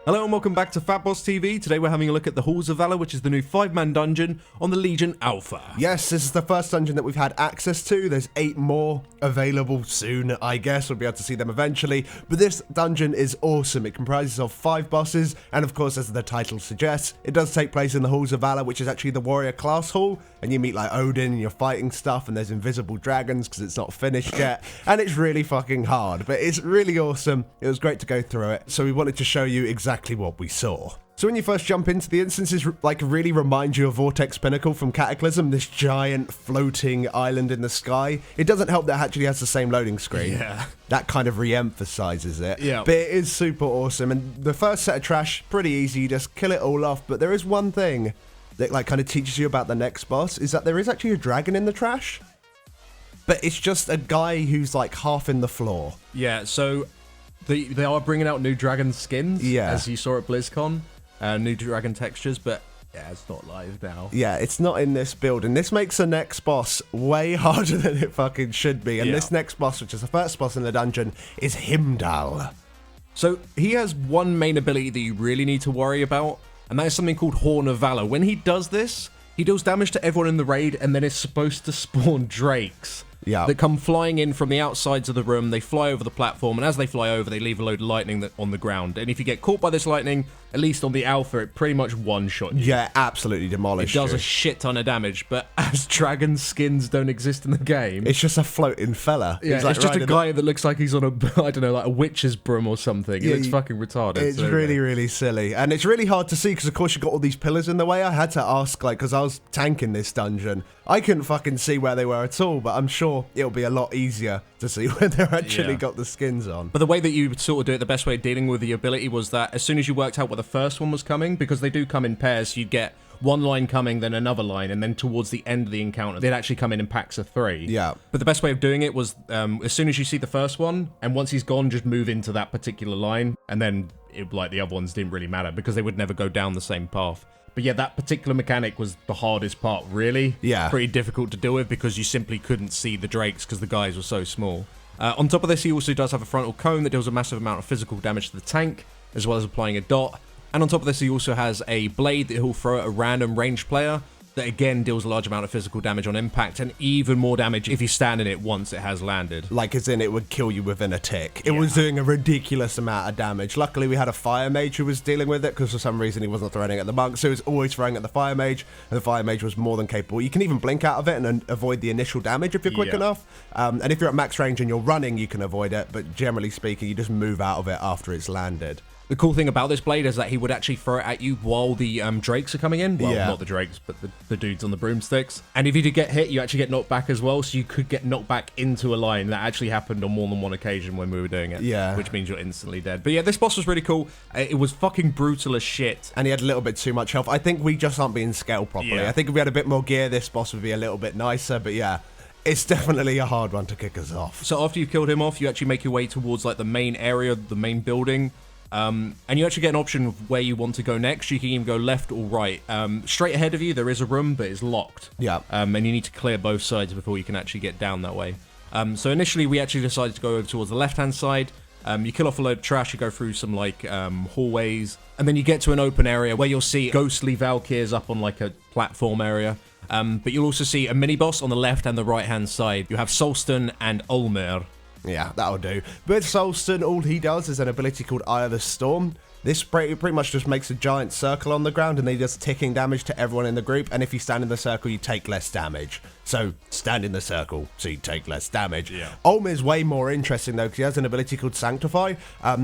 Hello and welcome back to FatbossTV. Today we're having a look at the Halls of Valor, which is the new 5-man dungeon on the Legion Alpha. Yes, this is the first dungeon that we've had access to. There's 8 more available soon, I guess. We'll be able to see them eventually. But this dungeon is awesome. It comprises of 5 bosses, and of course, as the title suggests, it does take place in the Halls of Valor, which is actually the warrior class hall. And you meet like Odin and you're fighting stuff, and there's invisible dragons because it's not finished yet. And it's really fucking hard, but it's really awesome. It was great to go through it. So we wanted to show you exactly what we saw. So when you first jump into the instances, like really remind you of Vortex Pinnacle from Cataclysm, this giant floating island in the sky. It doesn't help that it actually has the same loading screen. Yeah. That kind of re-emphasizes it. Yeah. But it is super awesome. And the first set of trash, pretty easy. You just kill it all off. But there is one thing that like kind of teaches you about the next boss, is that there is actually a dragon in the trash. But it's just a guy who's like half in the floor. Yeah, so they are bringing out new dragon skins, as you saw at BlizzCon. New dragon textures, but yeah, it's not live now. Yeah, it's not in this build, and this makes the next boss way harder than it fucking should be. And this next boss, which is the first boss in the dungeon, is Himdall. So he has one main ability that you really need to worry about, and that is something called Horn of Valor. When he does this, he deals damage to everyone in the raid, and then is supposed to spawn drakes. Yeah. That come flying in from the outsides of the room. They fly over the platform, and as they fly over, they leave a load of lightning on the ground. And if you get caught by this lightning, at least on the alpha, it pretty much one-shot you. Yeah, absolutely demolished. It does a shit ton of damage, but as dragon skins don't exist in the game, it's just a floating fella. Yeah, like it's just a guy that looks like he's on a, I don't know, like a witch's broom or something. It looks fucking retarded. It's really, really silly. And it's really hard to see because, of course, you've got all these pillars in the way. I had to ask, like, because I was tanking this dungeon. I couldn't fucking see where they were at all, but I'm sure it'll be a lot easier to see when they're actually got the skins on. But the way that you sort of do it, the best way of dealing with the ability was that as soon as you worked out where the first one was coming, because they do come in pairs, you'd get one line coming, then another line, and then towards the end of the encounter, they'd actually come in packs of 3. Yeah. But the best way of doing it was as soon as you see the first one, and once he's gone, just move into that particular line, and then like the other ones didn't really matter because they would never go down the same path. But yeah, that particular mechanic was the hardest part, really. Yeah. Pretty difficult to deal with because you simply couldn't see the drakes because the guys were so small. On top of this, he also does have a frontal cone that deals a massive amount of physical damage to the tank, as well as applying a dot. And on top of this, he also has a blade that he'll throw at a random ranged player that again deals a large amount of physical damage on impact, and even more damage if you stand in it once it has landed. Like as in it would kill you within a tick. It was doing a ridiculous amount of damage. Luckily we had a fire mage who was dealing with it because for some reason he wasn't throwing it at the monk, so he was always throwing at the fire mage, and the fire mage was more than capable. You can even blink out of it and avoid the initial damage if you're quick enough. And if you're at max range and you're running, you can avoid it, but generally speaking, you just move out of it after it's landed. The cool thing about this blade is that he would actually throw it at you while the drakes are coming in. Well, not the drakes, but the dudes on the broomsticks. And if you did get hit, you actually get knocked back as well, so you could get knocked back into a line. That actually happened on more than one occasion when we were doing it. Yeah. Which means you're instantly dead. But yeah, this boss was really cool. It was fucking brutal as shit. And he had a little bit too much health. I think we just aren't being scaled properly. Yeah. I think if we had a bit more gear, this boss would be a little bit nicer, but yeah. It's definitely a hard one to kick us off. So after you've killed him off, you actually make your way towards like the main area, the main building. And you actually get an option of where you want to go next. You can even go left or right. Straight ahead of you, there is a room, but it's locked. Yeah. And you need to clear both sides before you can actually get down that way. So initially, we actually decided to go over towards the left-hand side. You kill off a load of trash, you go through some, like, hallways, and then you get to an open area where you'll see ghostly Valkyrs up on, like, a platform area. But you'll also see a mini-boss on the left and the right-hand side. You have Solston and Olmer. Yeah, that'll do. With Solston, all he does is an ability called Eye of the Storm. This pretty much just makes a giant circle on the ground, and they just ticking damage to everyone in the group, and if you stand in the circle, you take less damage. So, stand in the circle, so you take less damage. Yeah. Olm is way more interesting, though, because he has an ability called Sanctify.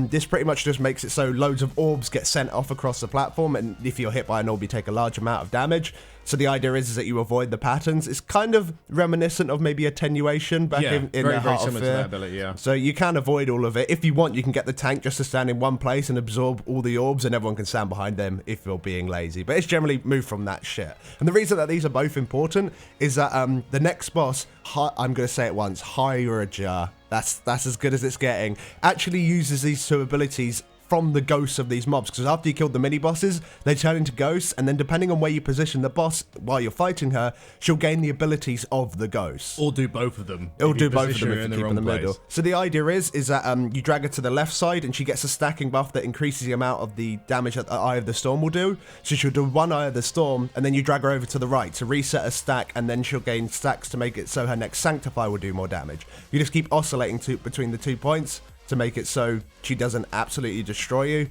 This pretty much just makes it so loads of orbs get sent off across the platform, and if you're hit by an orb, you take a large amount of damage. So the idea is that you avoid the patterns. It's kind of reminiscent of maybe Attenuation back in very, the Heart very similar of Fear. to that ability, yeah. So you can avoid all of it. If you want, you can get the tank just to stand in one place and absorb all the orbs, and everyone can stand behind them if you're being lazy. But it's generally moved from that shit. And the reason that these are both important is that the next boss, I'm going to say it once, Hyraja, that's as good as it's getting, actually uses these two abilities from the ghosts of these mobs, because after you killed the mini bosses, they turn into ghosts, and then depending on where you position the boss while you're fighting her, she'll gain the abilities of the ghosts. Or do both of them. Or do both of them if you keep in the middle. So the idea is that you drag her to the left side, and she gets a stacking buff that increases the amount of the damage that the Eye of the Storm will do. So she'll do one Eye of the Storm, and then you drag her over to the right to reset a stack, and then she'll gain stacks to make it so her next Sanctify will do more damage. You just keep oscillating between the 2 points to make it so she doesn't absolutely destroy you.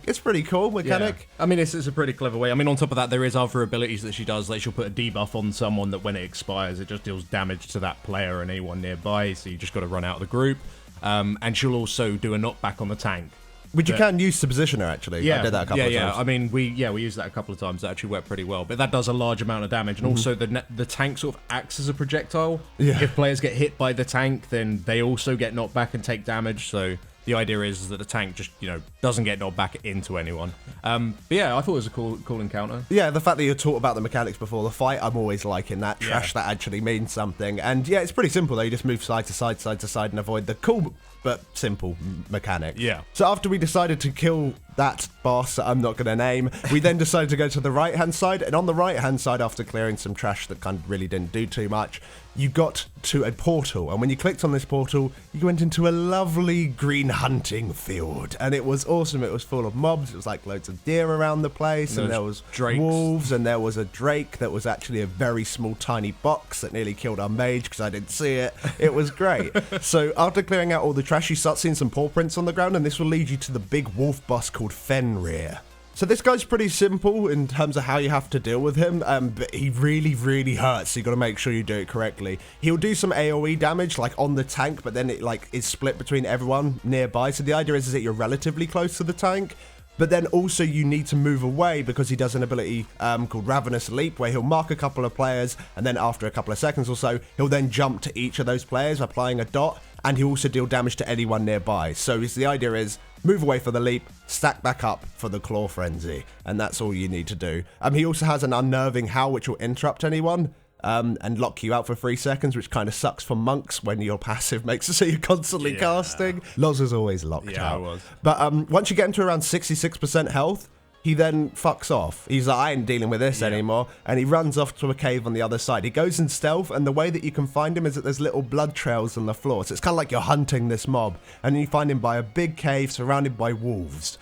It's pretty cool mechanic. Yeah. I mean, it's a pretty clever way. I mean, on top of that, there is other abilities that she does. Like, she'll put a debuff on someone that when it expires, it just deals damage to that player and anyone nearby, so you just got to run out of the group. And she'll also do a knockback on the tank. Which you can use to position her, actually. Yeah, I did that a couple of times. Yeah, I mean, we used that a couple of times. That actually worked pretty well. But that does a large amount of damage. And also, the tank sort of acts as a projectile. Yeah. If players get hit by the tank, then they also get knocked back and take damage. So the idea is that the tank just, doesn't get knocked back into anyone. But yeah, I thought it was a cool encounter. Yeah, the fact that you're taught about the mechanics before the fight, I'm always liking that. Trash that actually means something. And yeah, it's pretty simple though. You just move side to side, and avoid the cool but simple mechanic. Yeah. So after we decided to kill that boss that I'm not going to name, we then decided to go to the right-hand side. And on the right-hand side, after clearing some trash that kind of really didn't do too much, you got to a portal. And when you clicked on this portal, you went into a lovely green hunting field. And it was awesome. It was full of mobs. It was like loads of deer around the place. And there was wolves. And there was a drake that was actually a very small, tiny box that nearly killed our mage because I didn't see it. It was great. So after clearing out all the trash, you start seeing some paw prints on the ground. And this will lead you to the big wolf boss called Fenrir. So this guy's pretty simple in terms of how you have to deal with him, but he really, really hurts, so you got to make sure you do it correctly. He'll do some AoE damage, like on the tank, but then it is split between everyone nearby. So the idea is that you're relatively close to the tank, but then also you need to move away because he does an ability called Ravenous Leap, where he'll mark a couple of players, and then after a couple of seconds or so, he'll then jump to each of those players, applying a dot, and he'll also deal damage to anyone nearby. So the idea is, move away for the leap, stack back up for the claw frenzy, and that's all you need to do. He also has an unnerving howl which will interrupt anyone and lock you out for 3 seconds, which kind of sucks for monks when your passive makes it so you're constantly casting. Loz is always locked out. Yeah, I was. But once you get him to around 66% health, he then fucks off. He's like, I ain't dealing with this anymore. And he runs off to a cave on the other side. He goes in stealth, and the way that you can find him is that there's little blood trails on the floor. So it's kind of like you're hunting this mob. And you find him by a big cave surrounded by wolves.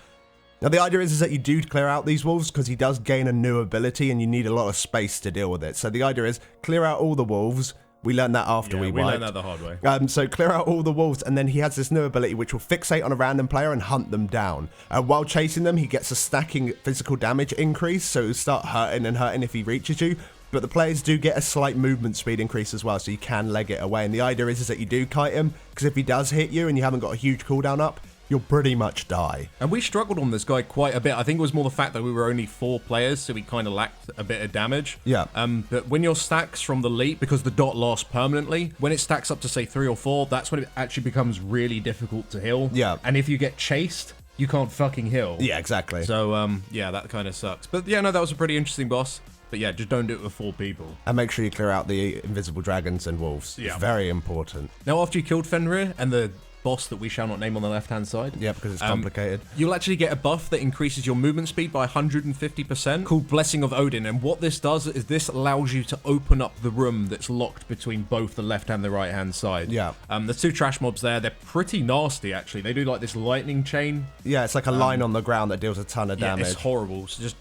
Now, the idea is that you do clear out these wolves because he does gain a new ability and you need a lot of space to deal with it. So the idea is clear out all the wolves. We learned that after we wiped. We learned that the hard way. So clear out all the wolves, and then he has this new ability which will fixate on a random player and hunt them down. While chasing them, he gets a stacking physical damage increase, so he'll start hurting and hurting if he reaches you. But the players do get a slight movement speed increase as well, so you can leg it away. And the idea is that you do kite him, because if he does hit you and you haven't got a huge cooldown up, you'll pretty much die. And we struggled on this guy quite a bit. I think it was more the fact that we were only 4 players, so we kind of lacked a bit of damage. Yeah. But when your stacks from the leap, because the dot lasts permanently, when it stacks up to, say, 3 or 4, that's when it actually becomes really difficult to heal. Yeah. And if you get chased, you can't fucking heal. Yeah, exactly. So, yeah, that kind of sucks. But yeah, no, that was a pretty interesting boss. But yeah, just don't do it with 4 people. And make sure you clear out the invisible dragons and wolves. Yeah. It's very important. Now, after you killed Fenrir and the boss that we shall not name on the left-hand side. Yeah, because it's complicated. You'll actually get a buff that increases your movement speed by 150%, called Blessing of Odin. And what this does is this allows you to open up the room that's locked between both the left and the right-hand side. Yeah. There's 2 trash mobs there. They're pretty nasty, actually. They do like this lightning chain. Yeah, it's like a line on the ground that deals a ton of damage. It's horrible. So just,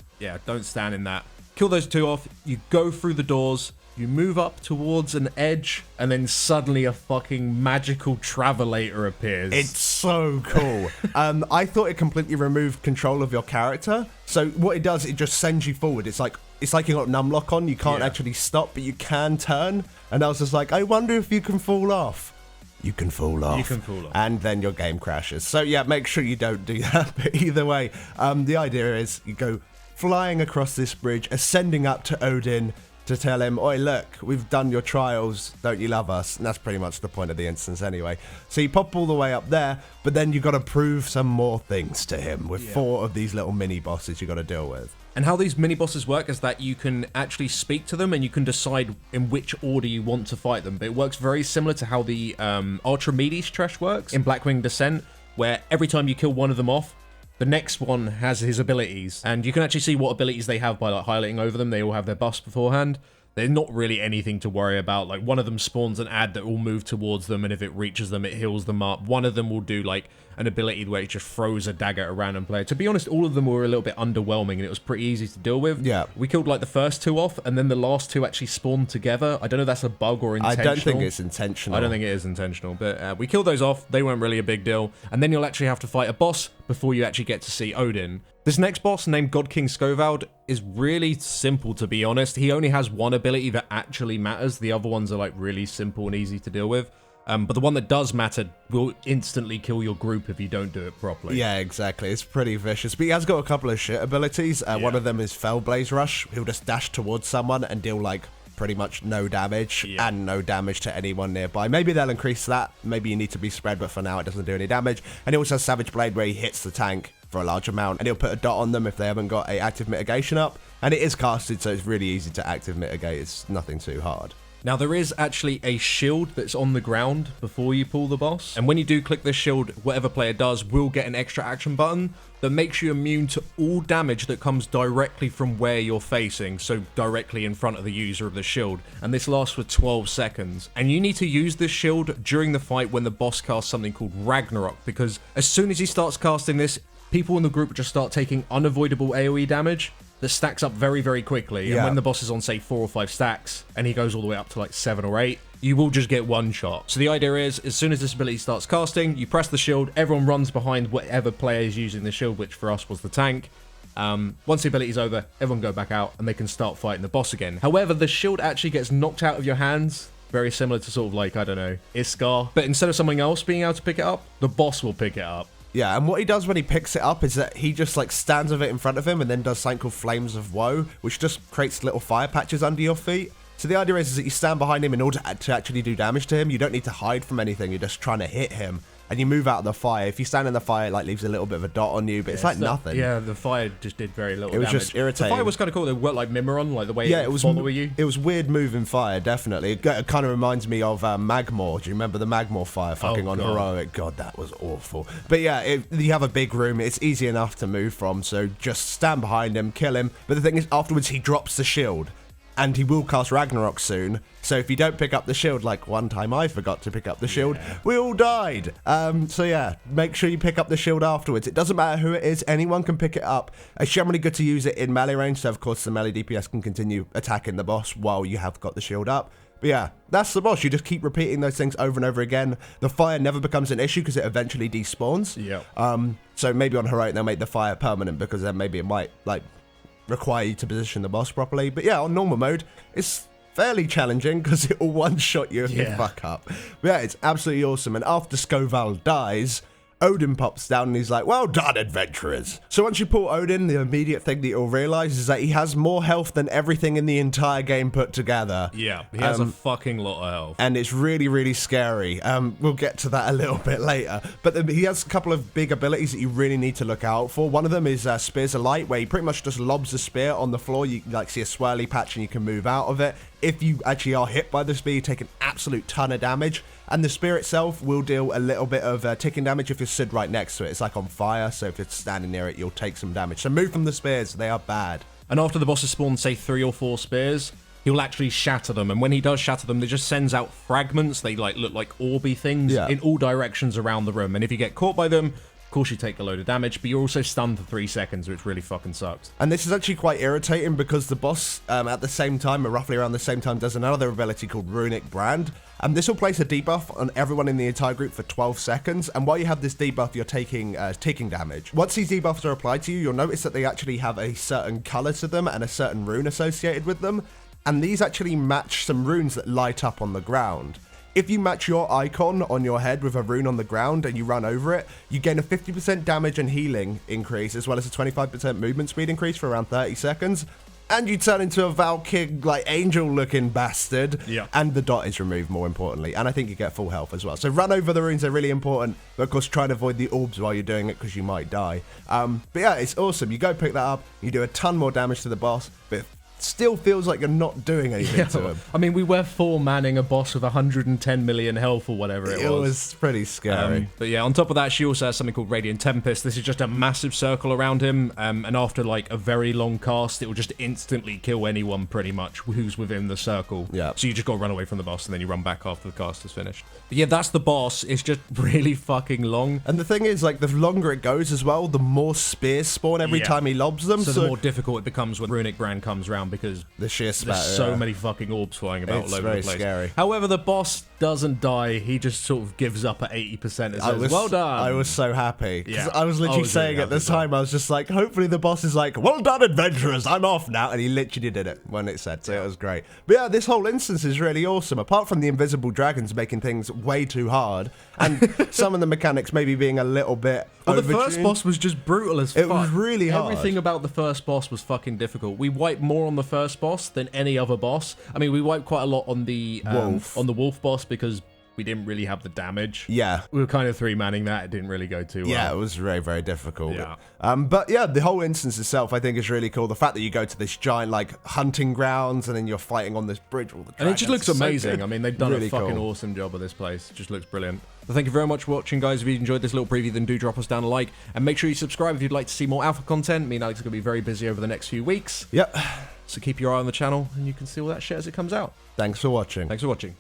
don't stand in that. Kill those 2 off. You go through the doors. You move up towards an edge, and then suddenly a fucking magical travelator appears. It's so cool. I thought it completely removed control of your character. So what it does, it just sends you forward. It's like you got numlock on. You can't actually stop, but you can turn. And I was just like, I wonder if you can fall off. You can fall off. You can fall off. And then your game crashes. So yeah, make sure you don't do that. But either way, the idea is you go flying across this bridge, ascending up to Odin, to tell him, oi, look, we've done your trials, don't you love us? And that's pretty much the point of the instance anyway. So you pop all the way up there, but then you've got to prove some more things to him with 4 of these little mini bosses you've got to deal with. And how these mini bosses work is that you can actually speak to them and you can decide in which order you want to fight them. But it works very similar to how the Archimedes trash works in Blackwing Descent, where every time you kill one of them off, The next one has his abilities, and you can actually see what abilities they have by like highlighting over them. They all have their buffs beforehand. There's not really anything to worry about. Like, one of them spawns an ad that will move towards them, and if it reaches them, it heals them up. One of them will do, like, an ability where it just throws a dagger at a random player. To be honest, all of them were a little bit underwhelming, and it was pretty easy to deal with. Yeah. We killed, like, the first 2 off, and then the last 2 actually spawned together. I don't know if that's a bug or intentional. I don't think it's intentional. I don't think it is intentional, but we killed those off. They weren't really a big deal. And then you'll actually have to fight a boss before you actually get to see Odin. This next boss, named God King Scovald, is really simple, to be honest. He only has one ability that actually matters. The other ones are like really simple and easy to deal with. But the one that does matter will instantly kill your group if you don't do it properly. Yeah, exactly. It's pretty vicious. But he has got a couple of shit abilities. One of them is Fell Blaze Rush. He'll just dash towards someone and deal like pretty much no damage and no damage to anyone nearby. Maybe they'll increase that. Maybe you need to be spread, but for now it doesn't do any damage. And he also has Savage Blade where he hits the tank for a large amount, and he'll put a dot on them if they haven't got a active mitigation up. And it is casted, so it's really easy to active mitigate. It's nothing too hard. Now, there is actually a shield that's on the ground before you pull the boss. And when you do click this shield, whatever player does will get an extra action button that makes you immune to all damage that comes directly from where you're facing, so directly in front of the user of the shield. And this lasts for 12 seconds. And you need to use this shield during the fight when the boss casts something called Ragnarok, because as soon as he starts casting this, people in the group just start taking unavoidable AoE damage that stacks up very, very quickly. And when the boss is on, say, 4 or 5 stacks, and he goes all the way up to like 7 or 8, you will just get one shot. So the idea is, as soon as this ability starts casting, you press the shield, everyone runs behind whatever player is using the shield, which for us was the tank. Once the ability's over, everyone go back out, and they can start fighting the boss again. However, the shield actually gets knocked out of your hands, very similar to sort of like, I don't know, Iskar. But instead of someone else being able to pick it up, the boss will pick it up. Yeah, and what he does when he picks it up is that he just like stands with it in front of him and then does something called Flames of Woe, which just creates little fire patches under your feet. So the idea is that you stand behind him in order to actually do damage to him. You don't need to hide from anything. You're just trying to hit him. And you move out of the fire. If you stand in the fire, it like leaves a little bit of a dot on you, but it's like nothing. Yeah, the fire just did very little damage. It was just irritating. The fire was kind of cool. They worked like Mimiron, like the way it was follow you. It was weird moving fire, definitely. It kind of reminds me of Magmor. Do you remember the Magmor fire fucking on Heroic? God, that was awful. But yeah, you have a big room. It's easy enough to move from, so just stand behind him, kill him. But the thing is, afterwards, he drops the shield. And he will cast Ragnarok soon. So if you don't pick up the shield, like one time I forgot to pick up the shield, we all died. So yeah, make sure you pick up the shield afterwards. It doesn't matter who it is, anyone can pick it up. It's generally good to use it in melee range, so of course the melee DPS can continue attacking the boss while you have got the shield up. But yeah, that's the boss. You just keep repeating those things over and over again. The fire never becomes an issue because it eventually despawns. Yeah. So maybe on Heroic they'll make the fire permanent because then maybe it might like require you to position the boss properly. But yeah, on normal mode, it's fairly challenging because it will one-shot you if you fuck up. But yeah, it's absolutely awesome. And after Scovald dies, Odin pops down and he's like, well done, adventurers. So once you pull Odin, the immediate thing that you'll realize is that he has more health than everything in the entire game put together. Yeah, he has a fucking lot of health. And it's really, really scary. We'll get to that a little bit later. But he has a couple of big abilities that you really need to look out for. One of them is Spears of Light, where he pretty much just lobs a spear on the floor. You like see a swirly patch and you can move out of it. If you actually are hit by the spear, you take an absolute ton of damage. And the spear itself will deal a little bit of ticking damage if you're stood right next to it. It's like on fire, so if you're standing near it, you'll take some damage. So move from the spears, they are bad. And after the boss has spawned, say, 3 or 4 spears, he'll actually shatter them. And when he does shatter them, they just sends out fragments. They like look like orby things in all directions around the room. And if you get caught by them, of course you take a load of damage, but you're also stunned for 3 seconds, which really fucking sucks. And this is actually quite irritating because the boss, at the same time, or roughly around the same time, does another ability called Runic Brand. And this will place a debuff on everyone in the entire group for 12 seconds. And while you have this debuff, you're taking damage. Once these debuffs are applied to you, you'll notice that they actually have a certain color to them and a certain rune associated with them. And these actually match some runes that light up on the ground. If you match your icon on your head with a rune on the ground and you run over it, you gain a 50% damage and healing increase, as well as a 25% movement speed increase for around 30 seconds. And you turn into a Valkyr, like, angel-looking bastard. Yeah. And the dot is removed, more importantly. And I think you get full health as well. So run over the runes are really important. But, of course, try and avoid the orbs while you're doing it because you might die. But, yeah, it's awesome. You go pick that up. You do a ton more damage to the boss. But still feels like you're not doing anything to him. I mean, we were 4-manning a boss with 110 million health or whatever it was. It was pretty scary. But yeah, on top of that, she also has something called Radiant Tempest. This is just a massive circle around him, and after like a very long cast, it will just instantly kill anyone pretty much who's within the circle. Yeah. So you just got to run away from the boss, and then you run back after the cast is finished. But yeah, that's the boss. It's just really fucking long. And the thing is, like, the longer it goes as well, the more spears spawn every time he lobs them. So the more difficult it becomes when Runic Brand comes around, because the sheer spatter, there's so many fucking orbs flying about all over the place. It's very scary. However, the boss doesn't die. He just sort of gives up at 80% and says, well done. I was so happy. Because Yeah. I was literally saying really at the time, I was just like, hopefully the boss is like, well done, adventurers, I'm off now. And he literally did it when it said, so it was great. But yeah, this whole instance is really awesome. Apart from the invisible dragons making things way too hard, and some of the mechanics maybe being a little bit the first boss was just brutal as fuck. It was really hard. Everything about the first boss was fucking difficult. We wiped more on the first boss than any other boss. I mean, we wiped quite a lot on the wolf boss because we didn't really have the damage. Yeah. We were kind of 3-manning that. It didn't really go too well. Yeah, it was very, very difficult. Yeah. But yeah, the whole instance itself, I think, is really cool. The fact that you go to this giant, like, hunting grounds, and then you're fighting on this bridge with all the dragons. And it just looks amazing. So I mean, they've done really a fucking cool. awesome job of this place. It just looks brilliant. So thank you very much for watching, guys. If you enjoyed this little preview, then do drop us down a like. And make sure you subscribe if you'd like to see more alpha content. Me and Alex are going to be very busy over the next few weeks. Yep. So keep your eye on the channel, and you can see all that shit as it comes out. Thanks for watching. Thanks for watching.